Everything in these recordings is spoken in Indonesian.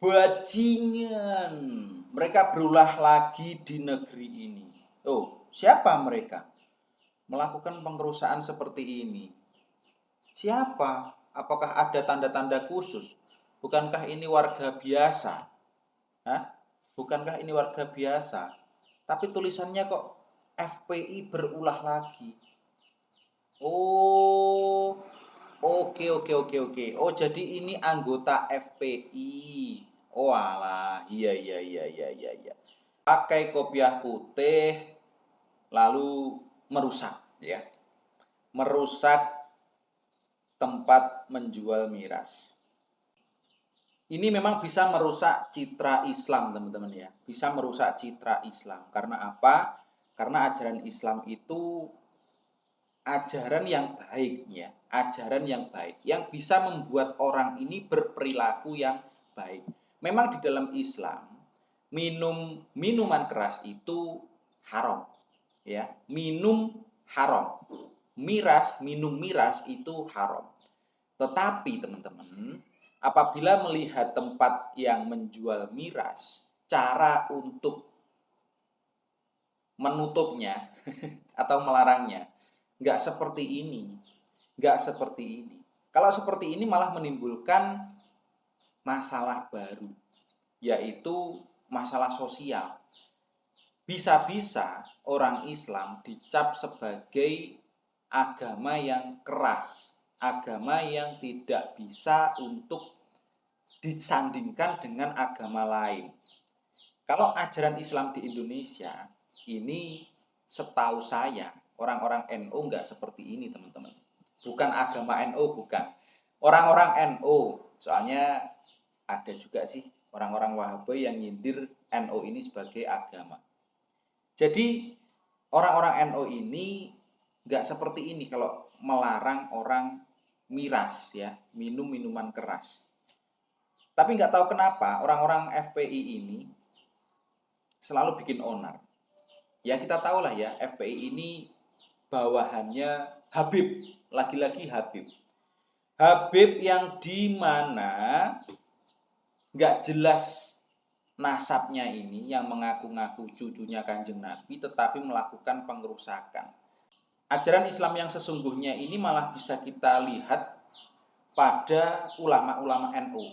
Bajingan, mereka berulah lagi di negeri ini. Oh, siapa mereka? Melakukan pengerusakan seperti ini. Siapa? Apakah ada tanda-tanda khusus? Bukankah ini warga biasa? Hah? Bukankah ini warga biasa? Tapi tulisannya kok FPI berulah lagi. Oh, oke oke oke oke. Oh, jadi ini anggota FPI. Oh alah, iya iya iya iya iya iya. Pakai kopiah putih lalu merusak ya. Merusak tempat menjual miras. Ini memang bisa merusak citra Islam, teman-teman ya. Bisa merusak citra Islam. Karena apa? Karena ajaran Islam itu ajaran yang baik ya, ajaran yang baik yang bisa membuat orang ini berperilaku yang baik. Memang di dalam Islam minuman keras itu haram ya, minum haram. Minum miras itu haram. Tetapi teman-teman, apabila melihat tempat yang menjual miras, cara untuk menutupnya atau melarangnya nggak seperti ini, nggak seperti ini. Kalau seperti ini malah menimbulkan masalah baru, yaitu masalah sosial. Bisa-bisa orang Islam dicap sebagai agama yang keras, agama yang tidak bisa untuk disandingkan dengan agama lain. Kalau ajaran Islam di Indonesia, ini setahu saya, orang-orang NU nggak seperti ini, teman-teman. Bukan agama NU, bukan. Orang-orang NU, soalnya ada juga sih orang-orang Wahabi yang nyindir NU ini sebagai agama. Jadi orang-orang NU ini nggak seperti ini kalau melarang orang miras ya, minum minuman keras. Tapi nggak tahu kenapa orang-orang FPI ini selalu bikin onar. Ya kita tahu lah ya, FPI ini bawahannya Habib, lagi-lagi Habib. Habib yang dimana nggak jelas nasabnya ini, yang mengaku-ngaku cucunya Kanjeng Nabi, tetapi melakukan pengerusakan. Ajaran Islam yang sesungguhnya ini malah bisa kita lihat pada ulama-ulama NU,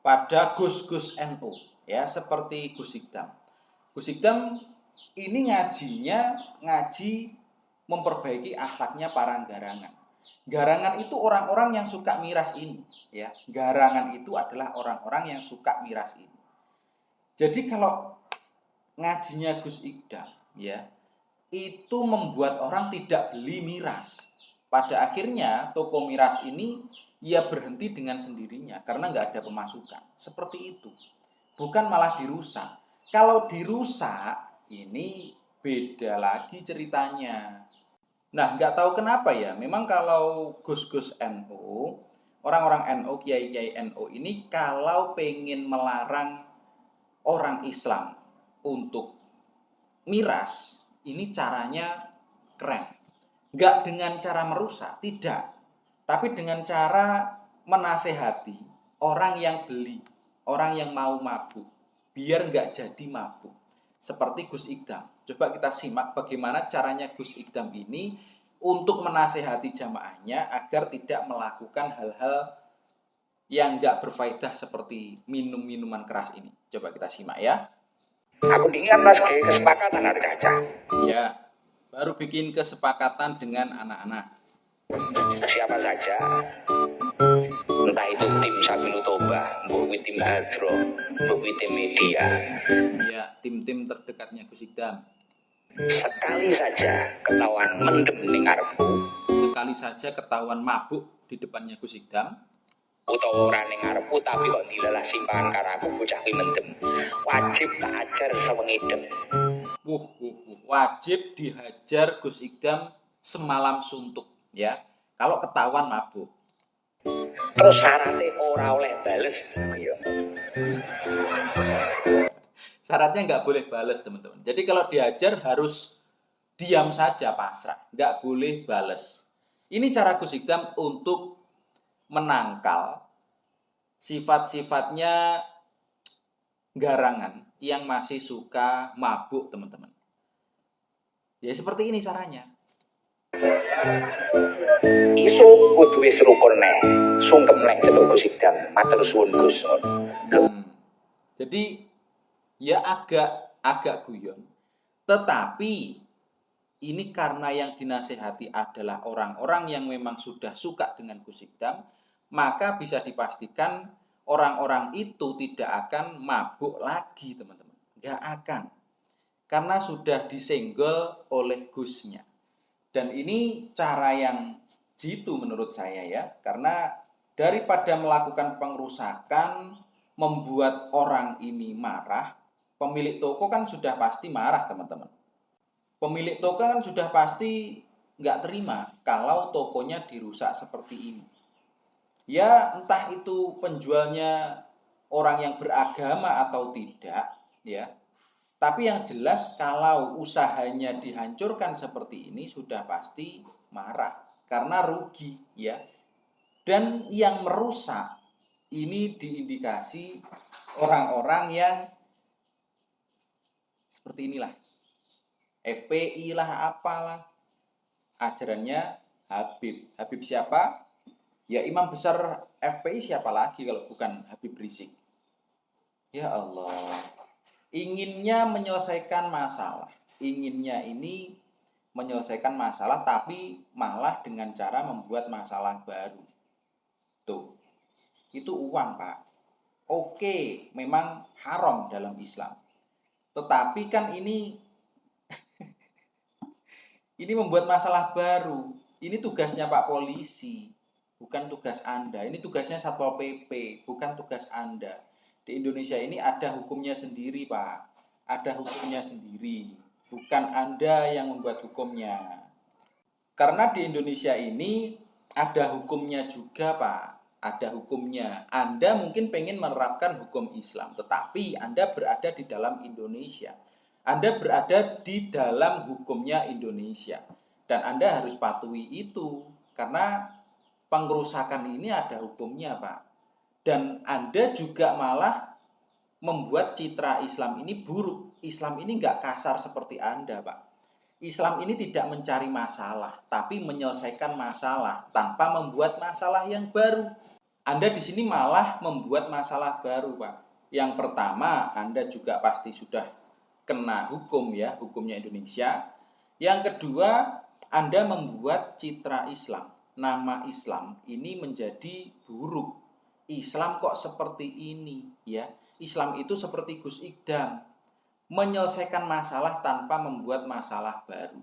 pada gus-gus NU, ya seperti Gus Ikdam. Gus Ikdam ini ngaji memperbaiki akhlaknya para garangan. Garangan itu orang-orang yang suka miras ini, ya. Garangan itu adalah orang-orang yang suka miras ini. Jadi kalau ngajinya Gus Ikdam, ya, itu membuat orang tidak beli miras. Pada akhirnya toko miras ini ya berhenti dengan sendirinya karena nggak ada pemasukan. Seperti itu. Bukan malah dirusak. Kalau dirusak, ini beda lagi ceritanya. Nah, nggak tahu kenapa ya, memang kalau gus-gus NU, orang-orang NU, kiai-kiai NU ini kalau pengen melarang orang Islam untuk miras, ini caranya keren. Nggak dengan cara merusak, tidak. Tapi dengan cara menasehati orang yang beli, orang yang mau mabuk, biar nggak jadi mabuk. Seperti Gus Ikdam. Coba kita simak bagaimana caranya Gus Ikdam ini untuk menasehati jamaahnya agar tidak melakukan hal-hal yang nggak berfaedah seperti minum minuman keras ini. Coba kita simak ya. Aku diingat mas kesepakatan ada Caca. Ya, baru bikin kesepakatan dengan anak-anak. Siapa saja, entah itu tim Sabilu Toba, mbok tim Hadro, mbok tim media. Ya, tim-tim terdekatnya Gus Ikdam. Sekali saja ketahuan mendem ning ngarepku, sekali saja ketahuan mabuk di depannya Gus Ikdam, utawa ora ning ngarepku tapi kok dilelah simpangan karo aku bocah kuwi mendem, wajib tak ajar sewengidem. Wajib dihajar Gus Ikdam semalam suntuk ya. Kalau ketahuan mabuk. Terus syaratnya ora oleh bales. Syaratnya nggak boleh bales teman-teman. Jadi kalau dihajar harus diam saja pasrah, nggak boleh bales. Ini cara Gus Ikdam untuk menangkal sifat-sifatnya garangan yang masih suka mabuk, teman-teman. Ya seperti ini caranya. Isu kudu wis rukun neh. Sungkem nek celuk Gus Idam. Matur suwun Gus. Jadi ya agak guyon. Tetapi ini karena yang dinasehati adalah orang-orang yang memang sudah suka dengan Gus Idam, maka bisa dipastikan orang-orang itu tidak akan mabuk lagi, teman-teman. Nggak akan. Karena sudah disenggol oleh Gusnya. Dan ini cara yang jitu menurut saya ya. Karena daripada melakukan pengerusakan, membuat orang ini marah, pemilik toko kan sudah pasti marah, teman-teman. Pemilik toko kan sudah pasti nggak terima kalau tokonya dirusak seperti ini. Ya entah itu penjualnya orang yang beragama atau tidak, ya. Tapi yang jelas kalau usahanya dihancurkan seperti ini sudah pasti marah karena rugi, ya. Dan yang merusak ini diindikasi orang-orang yang seperti inilah. FPI lah apalah. Ajarannya Habib. Habib siapa? Ya imam besar FPI siapa lagi kalau bukan Habib Rizik. Ya Allah. Inginnya menyelesaikan masalah. Inginnya ini menyelesaikan masalah tapi malah dengan cara membuat masalah baru. Tuh. Itu uang, Pak. Oke, memang haram dalam Islam. Tetapi kan ini membuat masalah baru. Ini tugasnya Pak Polisi, bukan tugas Anda. Ini tugasnya Satpol PP, bukan tugas Anda. Di Indonesia ini ada hukumnya sendiri, Pak. Ada hukumnya sendiri, bukan Anda yang membuat hukumnya. Karena di Indonesia ini ada hukumnya juga, Pak. Ada hukumnya. Anda mungkin pengen menerapkan hukum Islam, tetapi Anda berada di dalam Indonesia. Anda berada di dalam hukumnya Indonesia. Dan Anda harus patuhi itu. Karena pengerusakan ini ada hukumnya, Pak. Dan Anda juga malah membuat citra Islam ini buruk. Islam ini nggak kasar seperti Anda, Pak. Islam ini tidak mencari masalah, tapi menyelesaikan masalah tanpa membuat masalah yang baru. Anda di sini malah membuat masalah baru, Pak. Yang pertama, Anda juga pasti sudah kena hukum ya, hukumnya Indonesia. Yang kedua, Anda membuat citra Islam, nama Islam ini menjadi buruk. Islam kok seperti ini ya? Islam itu seperti Gus Idam, menyelesaikan masalah tanpa membuat masalah baru.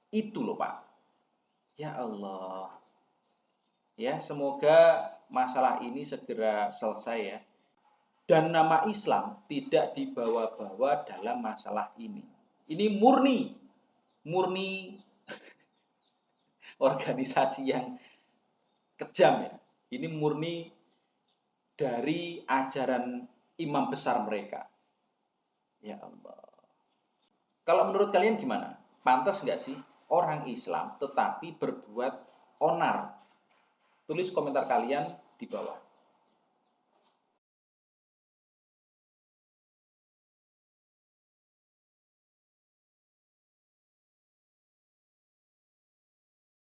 Itu loh, Pak. Ya Allah. Ya, semoga masalah ini segera selesai ya. Dan nama Islam tidak dibawa-bawa dalam masalah ini. Ini murni organisasi yang kejam ya. Ini murni dari ajaran imam besar mereka. Ya Allah. Kalau menurut kalian gimana? Pantas nggak sih orang Islam tetapi berbuat onar? Tulis komentar kalian di bawah.